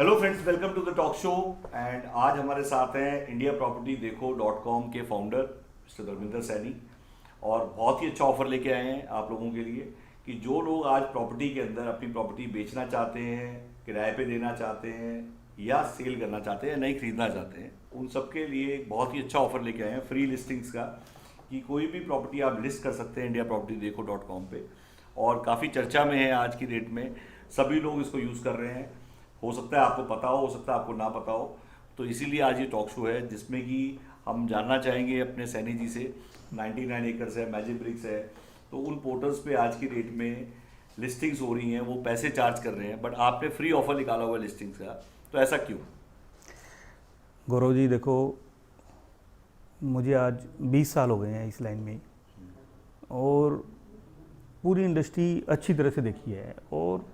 Hello friends, welcome to the talk show. And आज हमारे साथ हैं इंडिया प्रॉपर्टी देखो .com के फाउंडर मिस्टर धर्मेंद्र सैनी। और बहुत ही अच्छा ऑफर लेके आए हैं आप लोगों के लिए कि जो लोग आज प्रॉपर्टी के अंदर अपनी प्रॉपर्टी बेचना चाहते हैं, किराए पे देना चाहते हैं या सेल करना चाहते हैं, नहीं खरीदना चाहते हैं, उन सबके लिए एक बहुत ही अच्छा ऑफर लेके आए हैं फ्री लिस्टिंग्स का कि कोई भी प्रॉपर्टी आप लिस्ट कर सकते हैं इंडिया प्रॉपर्टी देखो .com पे। और काफ़ी चर्चा में है आज की डेट में, सभी लोग इसको यूज़ कर रहे हैं। हो सकता है आपको पता हो सकता है आपको ना पता हो, तो इसीलिए आज ये टॉक शो है जिसमें कि हम जानना चाहेंगे अपने सैनी जी से। 99 एकर्स है, मैजिक ब्रिक्स है, तो उन पोर्टल्स पे आज की डेट में लिस्टिंग्स हो रही हैं, वो पैसे चार्ज कर रहे हैं, बट आपने फ्री ऑफर निकाला हुआ है लिस्टिंग्स का, तो ऐसा क्यों? गौरव जी देखो, मुझे आज 20 साल हो गए हैं इस लाइन में और पूरी इंडस्ट्री अच्छी तरह से देखी है और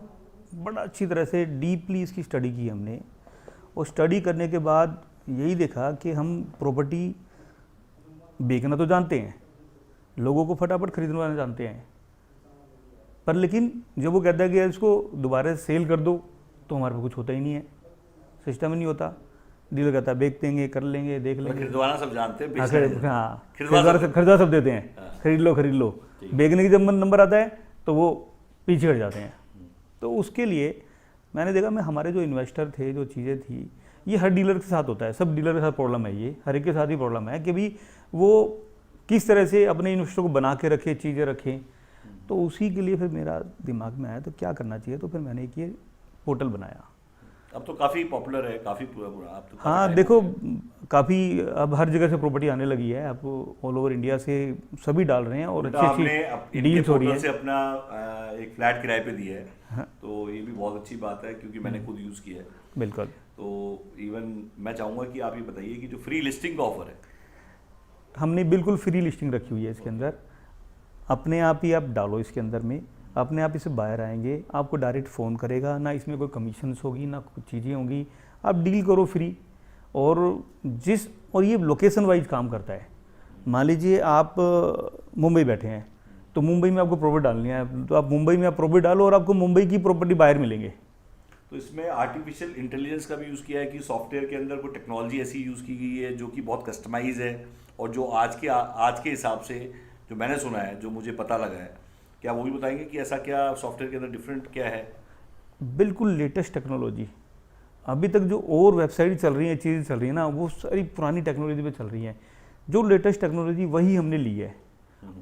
बड़ा अच्छी तरह से डीपली इसकी स्टडी की हमने। और स्टडी करने के बाद यही देखा कि हम प्रॉपर्टी बेचना तो जानते हैं, लोगों को फटाफट खरीदना जानते हैं, पर लेकिन जब वो कहता है कि इसको दोबारा सेल कर दो तो हमारे पास कुछ होता ही नहीं है, सिस्टम ही नहीं होता। डीलर कहता है बेच देंगे, कर लेंगे, देख लेंगे। खरीदवाना सब जानते हैं, खरीदवा सब देते हैं, खरीद लो। बेचने की जब नंबर आता है तो वो पीछे हट जाते हैं। तो उसके लिए मैंने देखा, मैं हमारे जो इन्वेस्टर थे, जो चीज़ें थी, ये हर डीलर के साथ होता है, सब डीलर के साथ प्रॉब्लम है, ये हर एक के साथ ही प्रॉब्लम है कि भाई वो किस तरह से अपने इन्वेस्टर को बना के रखे, चीज़ें रखें। तो उसी के लिए फिर मेरा दिमाग में आया तो क्या करना चाहिए, तो फिर मैंने एक ये पोर्टल बनाया। अब तो काफ़ी पॉपुलर है, काफ़ी आप तो हाँ देखो, काफ़ी अब हर जगह से प्रॉपर्टी आने लगी है, आप ऑल ओवर इंडिया से सभी डाल रहे हैं और अच्छी डील्स हो रही है। से अपना एक फ्लैट किराए पे दिया है। हाँ। तो ये भी बहुत अच्छी बात है क्योंकि मैंने खुद यूज़ किया है। बिल्कुल। तो इवन मैं चाहूँगा कि आप ये बताइए कि जो फ्री लिस्टिंग का ऑफर है, हमने बिल्कुल फ्री लिस्टिंग रखी हुई है इसके अंदर। अपने आप ही आप डालो इसके अंदर में, अपने आप इसे बाहर आएंगे, आपको डायरेक्ट फ़ोन करेगा, ना इसमें कोई कमीशंस होगी ना कुछ चीज़ें होंगी, आप डील करो फ्री। और ये लोकेशन वाइज काम करता है। मान लीजिए आप मुंबई बैठे हैं तो मुंबई में आपको प्रॉपर्टी डालनी है, तो आप मुंबई में आप प्रॉपर्टी डालो और आपको मुंबई की प्रॉपर्टी बाहर मिलेंगे। तो इसमें आर्टिफिशियल इंटेलिजेंस का भी यूज़ किया है कि सॉफ्टवेयर के अंदर कोई टेक्नोलॉजी ऐसी यूज़ की गई है जो कि बहुत कस्टमाइज है और जो आज के हिसाब से जो मैंने सुना है, जो मुझे पता लगा है, क्या वो भी बताएंगे कि ऐसा क्या सॉफ्टवेयर के अंदर डिफरेंट क्या है? बिल्कुल लेटेस्ट टेक्नोलॉजी। अभी तक जो और वेबसाइट चल रही हैं, चीज़ें चल रही हैं ना, वो सारी पुरानी टेक्नोलॉजी पे चल रही हैं। जो लेटेस्ट टेक्नोलॉजी वही हमने ली है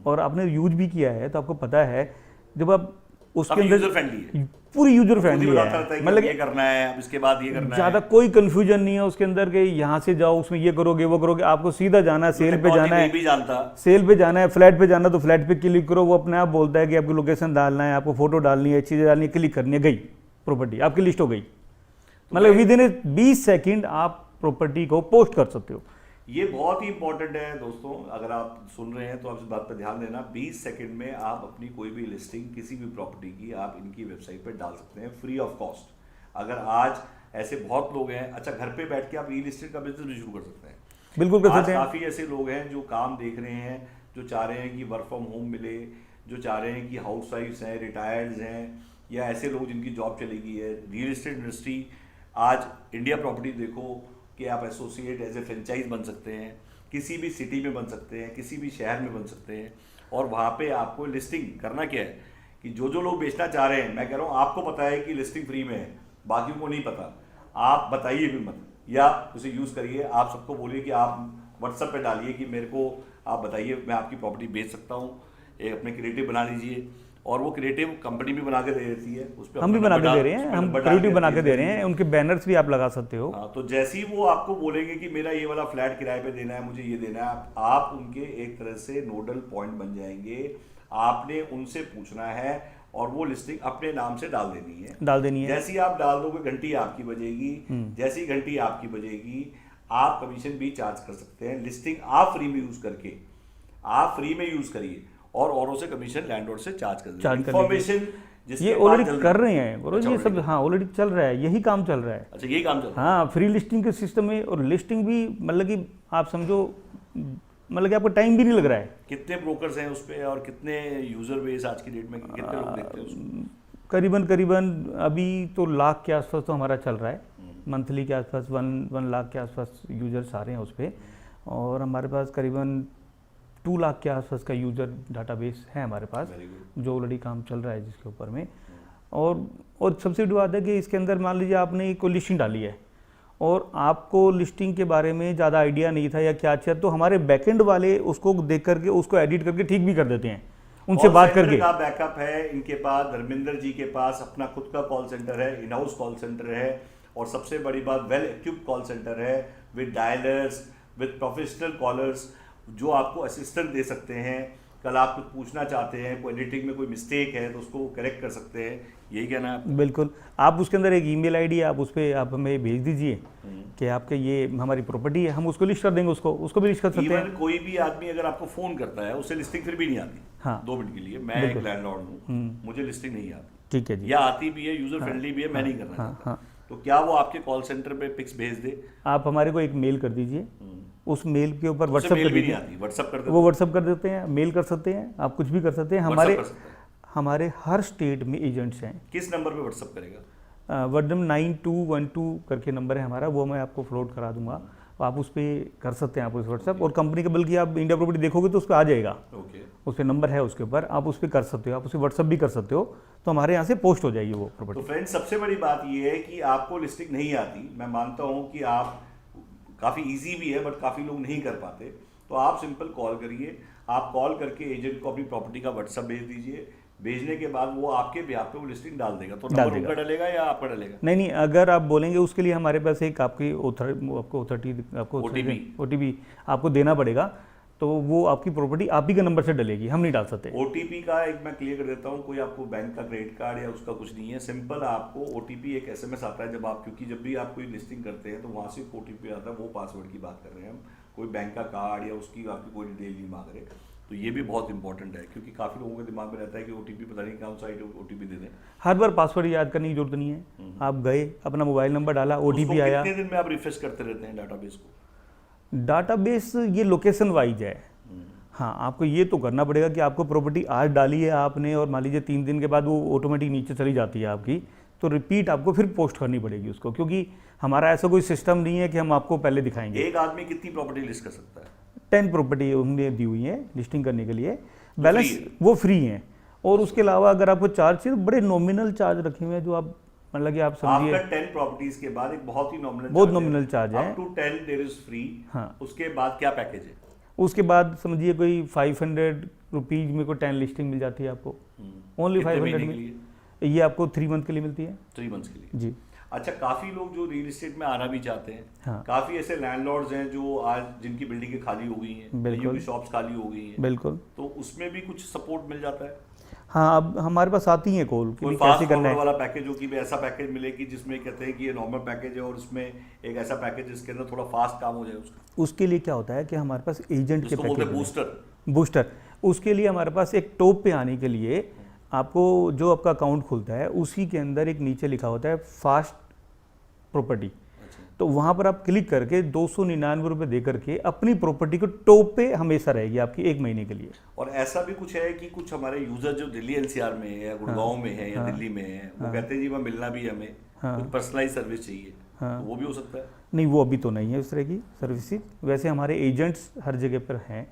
और आपने यूज भी किया है, तो आपको पता है जब आप उसके अंदर यूजर फ्रेंडली है, पूरी यूजर फ्रेंडली है, मतलब ये करना है, अब इसके बाद ये करना है, ज़्यादा कोई कंफ्यूजन नहीं है उसके अंदर कि यहाँ से जाओ उसमें ये करोगे वो करोगे। आपको सीधा जाना है, सेल पे जाना है, सेल पे जाना है, फ्लैट पे जाना है तो फ्लैट पे क्लिक करो, वो अपने आप बोलता है कि आपको लोकेशन डालना है, आपको फोटो डालनी है, चीज़ें डालनी है, क्लिक करनी है, गई प्रॉपर्टी आपकी लिस्ट हो गई। मतलब विद इन 20 सेकेंड आप प्रॉपर्टी को पोस्ट कर सकते हो। ये बहुत ही इंपॉर्टेंट है दोस्तों, अगर आप सुन रहे हैं तो आप इस बात पर ध्यान देना। 20 सेकंड में आप अपनी कोई भी लिस्टिंग किसी भी प्रॉपर्टी की आप इनकी वेबसाइट पर डाल सकते हैं फ्री ऑफ कॉस्ट। अगर आज ऐसे बहुत लोग हैं, अच्छा घर पे बैठ के आप ई लिस्टिंग का बिजनेस भी शुरू कर सकते हैं, बिल्कुल कर सकते हैं। काफ़ी ऐसे लोग हैं जो काम देख रहे हैं, जो चाह रहे हैं कि वर्क फ्रॉम होम मिले, जो चाह रहे हैं कि हाउस वाइफ्स हैं, रिटायर्ड हैं, या ऐसे लोग जिनकी जॉब चली गई है। रियल एस्टेट इंडस्ट्री आज इंडिया प्रॉपर्टी देखो कि आप एसोसिएट एज ए फ्रेंचाइज बन सकते हैं, किसी भी सिटी में बन सकते हैं, किसी भी शहर में बन सकते हैं। और वहाँ पे आपको लिस्टिंग करना क्या है कि जो लोग बेचना चाह रहे हैं, मैं कह रहा हूँ आपको पता है कि लिस्टिंग फ्री में है, बाकियों को नहीं पता, आप बताइए भी मत या उसे यूज़ करिए। आप सबको बोलिए कि आप व्हाट्सएप पे डालिए कि मेरे को आप बताइए मैं आपकी प्रॉपर्टी बेच सकता हूँ, एक अपने क्रिएटिव बना लीजिए और वो क्रिएटिव कंपनी भी बना के दे देती है, उस पर हम भी बना के दे रहे हैं, हम क्रिएटिव बना के दे रहे हैं, उनके बैनर्स भी आप लगा सकते हो। हाँ, तो जैसे ही वो आपको बोलेंगे कि मेरा ये वाला फ्लैट किराए पे देना है, मुझे ये देना है, आप उनके एक तरह से नोडल पॉइंट बन जाएंगे। आपने उनसे पूछना है और वो लिस्टिंग अपने नाम से डाल देनी है। जैसे ही आप डाल दोगे घंटी आपकी बजेगी, जैसी ही घंटी आपकी बजेगी आप कमीशन भी चार्ज कर सकते हैं। लिस्टिंग आप फ्री में यूज करके, आप फ्री में यूज करिए और औरों से कमीशन लैंडलॉर्ड से चार्ज कर इन्फॉर्मेशन ये ऑलरेडी कर रहे हैं और ये सब हाँ ऑलरेडी चल रहा है, यही काम चल रहा है। अच्छा, यही काम चल रहा है। हाँ, फ्री लिस्टिंग के सिस्टम में, और लिस्टिंग भी मतलब कि आप समझो, मतलब कि आपको टाइम भी नहीं लग रहा है। कितने ब्रोकर्स हैं उस पर और कितने यूजर बेस आज की डेट में, कितने लोग देखते हैं उसको? करीबन अभी तो लाख के आसपास तो हमारा चल रहा है मंथली के आसपास 1 लाख के आसपास यूजर्स आ रहे हैं उस पर, और हमारे पास करीबन 2 लाख के आसपास का यूज़र डाटाबेस है हमारे पास, जो ऑलरेडी काम चल रहा है जिसके ऊपर में। और सबसे बड़ी बात है कि इसके अंदर मान लीजिए आपने कोई लिस्टिंग डाली है और आपको लिस्टिंग के बारे में ज़्यादा आइडिया नहीं था या क्या चाहिए, तो हमारे बैकएंड वाले उसको देख करके उसको एडिट करके ठीक भी कर देते हैं उनसे बात करके। का बैकअप है इनके पास, धर्मेंद्र जी के पास अपना खुद का कॉल सेंटर है, इन हाउस कॉल सेंटर है, और सबसे बड़ी बात वेल इक्विप्ड कॉल सेंटर है विद डायलर्स, विद प्रोफेशनल कॉलर्स जो आपको असिस्टेंट दे सकते हैं। कल आप कुछ पूछना चाहते हैं, कोई एडिटिंग में कोई मिस्टेक है तो उसको करेक्ट कर सकते हैं, यही कहना है आपका? बिल्कुल। आप उसके अंदर एक ईमेल आईडी है, आप उस पर आप हमें भेज दीजिए कि आपके ये हमारी प्रॉपर्टी है, हम उसको लिस्ट कर देंगे, उसको भी लिस्ट कर सकते हैं। कोई भी आदमी अगर आपको फोन करता है उसे लिस्टिंग फिर भी नहीं आती। हाँ, 2 मिनट के लिए, मैं एक लैंडलॉर्ड हूँ, मुझे लिस्टिंग नहीं आती, ठीक है जी, या आती भी है, यूजर फ्रेंडली भी है, मैं नहीं करना चाहता, तो क्या वो आपके कॉल सेंटर पे पिक्स भेज दे? आप हमारे को एक मेल कर दीजिए, उस मेल के ऊपर व्हाट्सअप कर दीजिए, वो व्हाट्सअप कर देते हैं, मेल कर सकते हैं, आप कुछ भी कर सकते हैं। हमारे हर स्टेट में एजेंट्स हैं। किस नंबर पे व्हाट्सअप करेगा? वर्डम 9212 करके नंबर है हमारा, वो मैं आपको फ्लोट करा दूंगा, आप उस पर कर सकते हैं, आप उस व्हाट्सअप और कंपनी का, बल्कि आप इंडिया प्रॉपर्टी देखोगे तो उस पर आ जाएगा, उस पर नंबर है उसके ऊपर, आप उस पर कर सकते हो, आप उसे व्हाट्सअप भी कर सकते हो, तो हमारे यहाँ से पोस्ट हो जाएगी वो प्रॉपर्टी। तो फ्रेंड्स, सबसे बड़ी बात ये है कि आपको लिस्टिंग नहीं आती, मैं मानता हूँ कि आप काफ़ी इजी भी है बट काफ़ी लोग नहीं कर पाते, तो आप सिंपल कॉल करिए, आप कॉल करके एजेंट को अपनी प्रॉपर्टी का व्हाट्सअप भेज दीजिए, भेजने के बाद वो आपके ब्याह पे वो लिस्टिंग डाल देगा। तो नंबर उनका डलेगा या आपका डलेगा? नहीं, अगर आप बोलेंगे उसके लिए हमारे पास एक आपकी ओटीपी आपको देना पड़ेगा, तो वो आपकी प्रॉपर्टी आप ही के नंबर से डलेगी, हम नहीं डाल सकते। ओटीपी का एक मैं क्लियर कर देता हूँ, कोई आपको बैंक का क्रेडिट कार्ड या उसका कुछ नहीं है, सिंपल आपको ओटीपी एक एसएमएस आता है जब आप, क्योंकि जब भी आप कोई लिस्टिंग करते हैं तो वहाँ से ओटीपी आता है, वो पासवर्ड की बात कर रहे हैं हम, कोई बैंक का कार्ड या उसकी आपकी कोई डिटेल नहीं मांग रहे, तो ये भी बहुत इंपॉर्टेंट है, क्योंकि काफ़ी लोगों के दिमाग में रहता है कि ओटीपी पता नहीं कौन सा ओटीपी दे दें। हर बार पासवर्ड याद करने की जरूरत नहीं है, आप गए, अपना मोबाइल नंबर डाला, ओटीपी आया। कितने दिन में आप रिफ्रेश करते रहते हैं डाटाबेस को? डाटाबेस ये लोकेशन वाइज है। हाँ, आपको ये तो करना पड़ेगा कि आपको प्रॉपर्टी आज डाली है आपने और मान लीजिए 3 दिन के बाद वो ऑटोमेटिक नीचे चली जाती है आपकी, तो रिपीट आपको फिर पोस्ट करनी पड़ेगी उसको, क्योंकि हमारा ऐसा कोई सिस्टम नहीं है कि हम आपको पहले दिखाएंगे। एक आदमी कितनी प्रॉपर्टी लिस्ट कर सकता है? 10 प्रॉपर्टी हमने दी हुई है लिस्टिंग करने के लिए, बैलेंस वो फ्री हैं, और उसके अलावा अगर आपको चार्ज चाहिए तो बड़े नॉमिनल चार्ज रखे हुए हैं, जो आप मतलब कि आप समझिए 10 प्रॉपर्टीज के बाद एक बहुत ही नॉमिनल चार्ज है, up to 10 there is free. हाँ, उसके बाद क्या पैकेज है? उसके बाद समझिए कोई 500 रुपीज में कोई 10 लिस्टिंग मिल जाती है आपको, ओनली 500 में। ये आपको 3 मंथ के लिए मिलती है। 3 मंथ्स के लिए जी। अच्छा, काफ़ी लोग जो रियल एस्टेट में आना भी चाहते हैं, हाँ, काफ़ी ऐसे लैंडलॉर्ड्स हैं जो आज जिनकी बिल्डिंगें खाली हो गई हैं, बिल्कुल, शॉप्स खाली हो गई हैं, बिल्कुल, तो उसमें भी कुछ सपोर्ट मिल जाता है? हाँ, अब हमारे पास आती है कॉल कि कैसे करना है वाला पैकेज, जो कि ऐसा पैकेज मिले कि जिसमें कहते हैं कि ये नॉर्मल पैकेज है और उसमें एक ऐसा पैकेज जिसके अंदर थोड़ा फास्ट काम हो जाए उसका। उसके लिए क्या होता है कि हमारे पास एजेंट के पैकेज बूस्टर, उसके लिए हमारे पास एक टॉप पे आने के लिए आपको जो आपका अकाउंट खुलता है उसी के अंदर एक नीचे लिखा होता है फास्ट प्रॉपर्टी, तो वहाँ पर आप क्लिक करके 299 रुपये दे करके अपनी प्रॉपर्टी को टॉप पे हमेशा रहेगी आपकी 1 महीने के लिए। और ऐसा भी कुछ है कि कुछ हमारे यूजर जो दिल्ली एनसीआर में है या गुड़गांव में है या दिल्ली में है, वो कहते हैं जी वहाँ मिलना भी हमें कुछ पर्सनलाइज सर्विस चाहिए, तो वो भी हो सकता है? नहीं, वो अभी तो नहीं है उस तरह की सर्विस। वैसे हमारे एजेंट्स हर जगह पर हैं,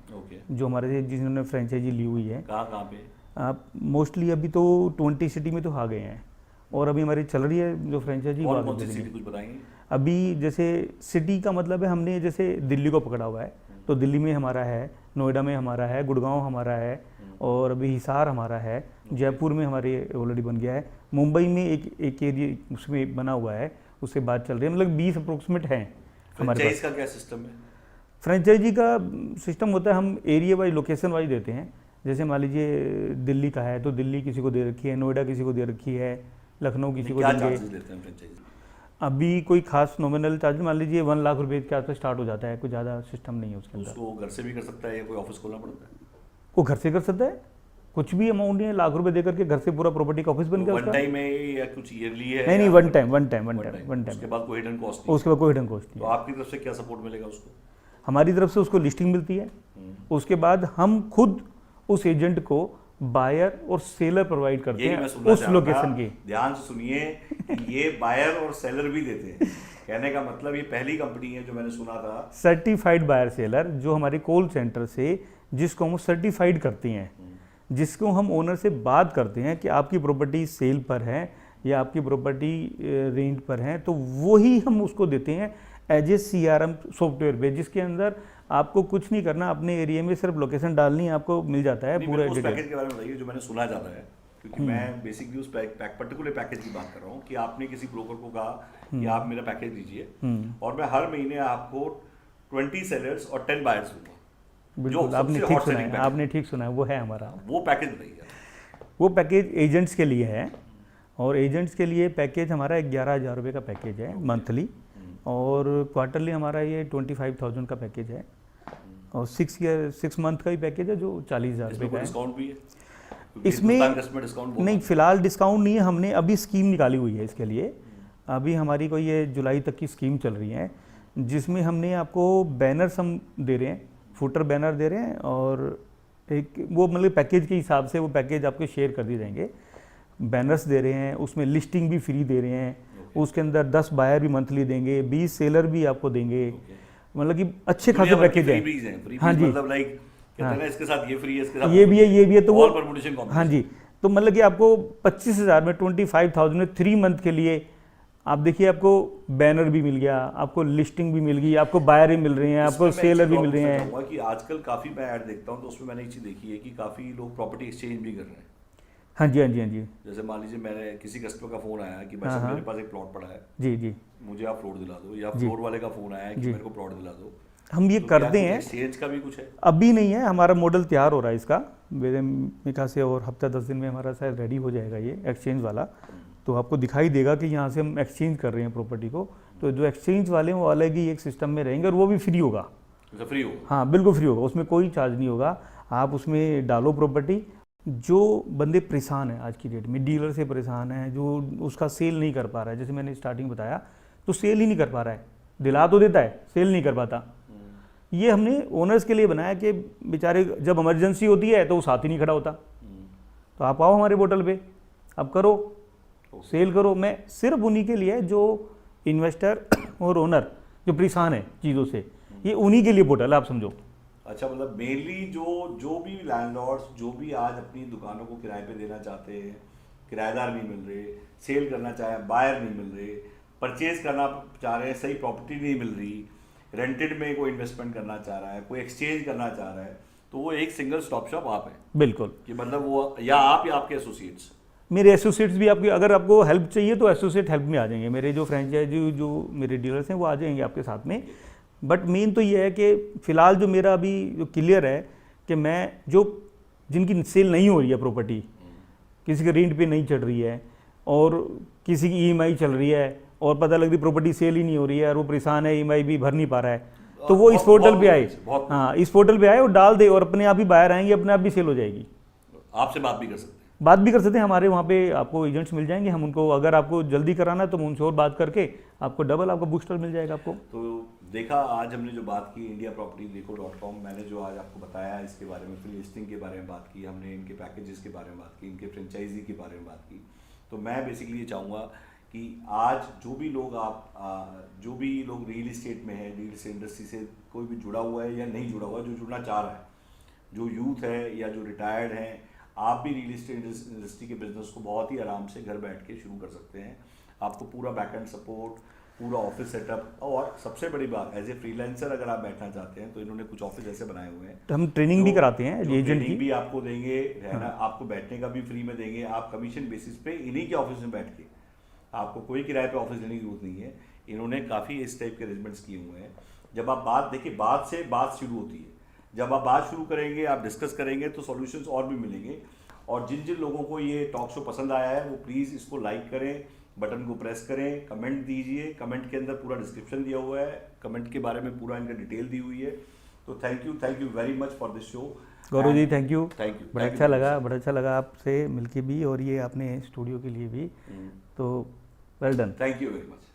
जो हमारे जिन्होंने फ्रेंचाइजी ली हुई है। कहाँ पे? आप मोस्टली अभी तो 20 सिटी में तो आ गए हैं, और अभी हमारी चल रही है जो फ्रेंचाइजी। कौन सी सिटी कुछ बताएंगे? अभी जैसे सिटी का मतलब है, हमने जैसे दिल्ली को पकड़ा हुआ है, तो दिल्ली में हमारा है, नोएडा में हमारा है, गुड़गांव हमारा है, और अभी हिसार हमारा है, जयपुर में हमारे ऑलरेडी बन गया है, मुंबई में एक एरिया उसमें बना हुआ है, उससे बात चल रही है, मतलब 20 अप्रोक्सीमेट हैं हमारे पास। का क्या सिस्टम है? फ्रेंचाइजी का सिस्टम होता है, हम एरिया वाइज लोकेशन वाइज देते हैं। जैसे मान लीजिए दिल्ली का है तो दिल्ली किसी को दे रखी है, नोएडा किसी को दे रखी है, लखनऊ किसी को देंगे। अभी कोई खास नॉमिनल चार्ज मान लीजिए 1 लाख रुपए के आसपास स्टार्ट हो जाता है, कोई ज़्यादा सिस्टम नहीं है उसके अंदर। उसको घर से भी कर सकता है या कोई ऑफिस खोलना पड़ता है? वो घर से कर सकता है, कुछ भी अमाउंट नहीं है, लाख रुपए देकर के घर से पूरा प्रॉपर्टी का ऑफिस बन गया। वन टाइम है या कुछ ईयरली है? नहीं, वन टाइम। उसके बाद कोई हिडन कॉस्ट नहीं? उसके बाद कोई हिडन कॉस्ट नहीं। तो आपकी तरफ से क्या सपोर्ट मिलेगा उसको? हमारी तरफ से उसको लिस्टिंग मिलती है, उसके बाद हम खुद उस एजेंट को बायर और सेलर प्रोवाइड करते हैं उस लोकेशन की। ध्यान से सुनिए, ये बायर और सेलर भी देते हैं, कहने का मतलब ये पहली कंपनी है जो मैंने सुना था। सर्टिफाइड बायर सेलर, जो हमारे कॉल सेंटर से जिसको हम सर्टिफाइड करते हैं, जिसको हम ओनर से बात करते हैं कि आपकी प्रॉपर्टी सेल पर है या आपकी प्रॉपर्टी रेंट पर है, तो वही हम उसको देते हैं एज ए CRM सॉफ्टवेयर पे, जिसके अंदर आपको कुछ नहीं करना, अपने एरिया में सिर्फ लोकेशन डालनी है, आपको मिल जाता है पूरा उस डिटेल। पैकेज के बारे में बताइए जो मैंने सुना जाता है, क्योंकि मैं बेसिकली उस पर्टिकुलर पैकेज की बात कर रहा हूँ कि आपने किसी ब्रोकर को कहा कि आप मेरा पैकेज दीजिए और मैं हर महीने आपको 20 सेलर्स और 10 बायर्स दूंगा। बिल्कुल, आपने ठीक सुना है, आपने ठीक सुना है, वो है हमारा। वो पैकेज बताइए। वो पैकेज एजेंट्स के लिए है, और एजेंट्स के लिए पैकेज हमारा 11,000 रुपये का पैकेज है मंथली, और क्वार्टरली हमारा ये 25,000 का पैकेज है, और 6 मंथ का ही पैकेज है जो 40,000 रुपये का है। डिस्काउंट भी है इसमें? डिस्काउंट नहीं, फिलहाल डिस्काउंट नहीं है, हमने अभी स्कीम निकाली हुई है इसके लिए। अभी हमारी कोई ये जुलाई तक की स्कीम चल रही है, जिसमें हमने आपको बैनर्स हम दे रहे हैं, फुटर बैनर दे रहे हैं, और एक वो मतलब पैकेज के हिसाब से वो पैकेज आपको शेयर कर दिए जाएंगे। बैनर्स दे रहे हैं, उसमें लिस्टिंग भी फ्री दे रहे हैं, उसके अंदर 10 बायर भी मंथली देंगे, 20 सेलर भी आपको देंगे, मतलब कि अच्छे खासे पैकेज है। हाँ जी, मतलब लाइक कहते हैं ना, इसके साथ ये फ्री है, इसके साथ ये भी है, ये भी है, तो वो परमुटेशन। हाँ जी, तो मतलब कि आपको 25,000 में 25,000 में 3 मंथ के लिए आप देखिए, आपको बैनर भी मिल गया, आपको लिस्टिंग भी मिल गई, आपको बायर भी मिल रहे हैं, आपको सेलर भी मिल रहे हैं। कि आजकल काफ़ी मैं ऐड देखता हूँ तो उसमें मैंने एक चीज़ देखी है कि काफ़ी लोग प्रॉपर्टी एक्सचेंज भी कर रहे हैं। हाँ जी, हाँ जी, हाँ जी। जैसे मान लीजिए मैंने किसी कस्टमर का फ़ोन आया कि भाई साहब मेरे पास एक प्लॉट पड़ा है, जी जी, मुझे आप फ्लोर दिला दो, या फ्लोर वाले का फ़ोन आया है कि मेरे को प्लॉट दिला दो। हम ये तो करते हैं। एक्सचेंज का भी कुछ है? अभी नहीं है, हमारा मॉडल तैयार हो रहा है इसका, मेरे ख्याल से और हफ्ता 10 दिन में हमारा शायद रेडी हो जाएगा ये एक्सचेंज वाला। तो आपको दिखाई देगा कि यहाँ से हम एक्सचेंज कर रहे हैं प्रॉपर्टी को, तो जो एक्सचेंज वाले हैं वो अलग ही एक सिस्टम में रहेंगे, और वो भी फ्री होगा। फ्री होगा? हाँ बिल्कुल फ्री होगा, उसमें कोई चार्ज नहीं होगा। आप उसमें डालो प्रॉपर्टी। जो बंदे परेशान हैं आज की डेट में, डीलर से परेशान है, जो उसका सेल नहीं कर पा रहा है, जैसे मैंने स्टार्टिंग बताया, तो सेल ही नहीं कर पा रहा है, दिला तो देता है, सेल नहीं कर पाता। ये हमने ओनर्स के लिए बनाया कि बेचारे जब इमरजेंसी होती है तो वो साथ ही नहीं खड़ा होता, तो आप आओ हमारे पोर्टल पे, आप करो, सेल करो। मैं सिर्फ उन्हीं के लिए जो इन्वेस्टर और ओनर जो परेशान है चीज़ों से, ये उन्हीं के लिए पोर्टल है, आप समझो। अच्छा, मतलब मेनली जो भी लैंडलॉर्ड्स जो भी आज अपनी दुकानों को किराए पे देना चाहते हैं, किराएदार नहीं मिल रहे, सेल करना चाहे बायर नहीं मिल रहे, परचेज करना चाह रहे हैं, सही प्रॉपर्टी नहीं मिल रही, रेंटेड में कोई इन्वेस्टमेंट करना चाह रहा है, कोई एक्सचेंज करना चाह रहा है, तो वो एक सिंगल स्टॉप शॉप आप है। बिल्कुल, कि मतलब वो या आप या आपके एसोसिएट्स? मेरे एसोसिएट्स भी आपके, अगर आपको हेल्प चाहिए तो एसोसिएट हेल्प में आ जाएंगे, मेरे जो फ्रेंचाइजी जो मेरे डीलर्स हैं वो आ जाएंगे आपके साथ में। बट मेन तो ये है कि फ़िलहाल जो मेरा अभी जो क्लियर है कि मैं जो जिनकी सेल नहीं हो रही है प्रॉपर्टी, किसी के रेंट पे नहीं चढ़ रही है, और किसी की EMI चल रही है, और पता लग रही प्रॉपर्टी सेल ही नहीं हो रही है, और वो परेशान है, EMI भी भर नहीं पा रहा है, तो वो इस पोर्टल पे आए। हाँ, इस पोर्टल पे आए और डाल दे, और अपने आप ही बाहर आएंगे, अपने आप भी सेल हो जाएगी। आपसे बात भी कर सकते हैं? बात भी कर सकते हैं, हमारे वहाँ पे आपको एजेंट्स मिल जाएंगे, हम उनको, अगर आपको जल्दी कराना है तो उनसे और बात करके आपको डबल आपका बूस्टर मिल जाएगा आपको। तो देखा, आज हमने जो बात की indiapropertydekho.com, मैंने जो आज आपको बताया इसके बारे में, फ्री लिस्टिंग के बारे में बात की हमने, इनके पैकेजेस के बारे में बात की, इनके फ्रेंचाइजी के बारे में बात की। तो मैं बेसिकली ये चाहूँगा कि आज जो भी लोग रियल इस्टेट में है, रियल इस्टेट इंडस्ट्री से कोई भी जुड़ा हुआ है या नहीं जुड़ा हुआ है, जो जुड़ना चाह रहा है, जो यूथ है या जो रिटायर्ड हैं, आप भी रियल इस्टेट इंडस्ट्री के बिजनेस को बहुत ही आराम से घर बैठ के शुरू कर सकते हैं। आपको पूरा बैकएंड सपोर्ट, पूरा ऑफिस सेटअप, और सबसे बड़ी बात एज ए फ्रीलांसर अगर आप बैठना चाहते हैं तो इन्होंने कुछ ऑफिस ऐसे बनाए हुए हैं, तो हम ट्रेनिंग भी कराते हैं एजेंट की, भी आपको देंगे, रहना आपको बैठने का भी फ्री में देंगे, आप कमीशन बेसिस पे इन्हीं के ऑफिस में बैठ के, आपको कोई किराए पे ऑफिस लेने की जरूरत नहीं है। इन्होंने काफ़ी इस टाइप के अरेंजमेंट्स किए हुए हैं। जब आप बात देखिए, बात से बात शुरू होती है, जब आप बात शुरू करेंगे, आप डिस्कस करेंगे तो सॉल्यूशंस और भी मिलेंगे। और जिन जिन लोगों को ये टॉक शो पसंद आया है वो प्लीज़ इसको लाइक करें, बटन को प्रेस करें, कमेंट दीजिए, कमेंट के अंदर पूरा डिस्क्रिप्शन दिया हुआ है, कमेंट के बारे में पूरा इनका डिटेल दी हुई है। तो thank you very much for this show. Gaurav ji, thank you, बड़ा अच्छा लगा आपसे मिलके भी, और ये आपने स्टूडियो के लिए भी, तो well done, thank you very much.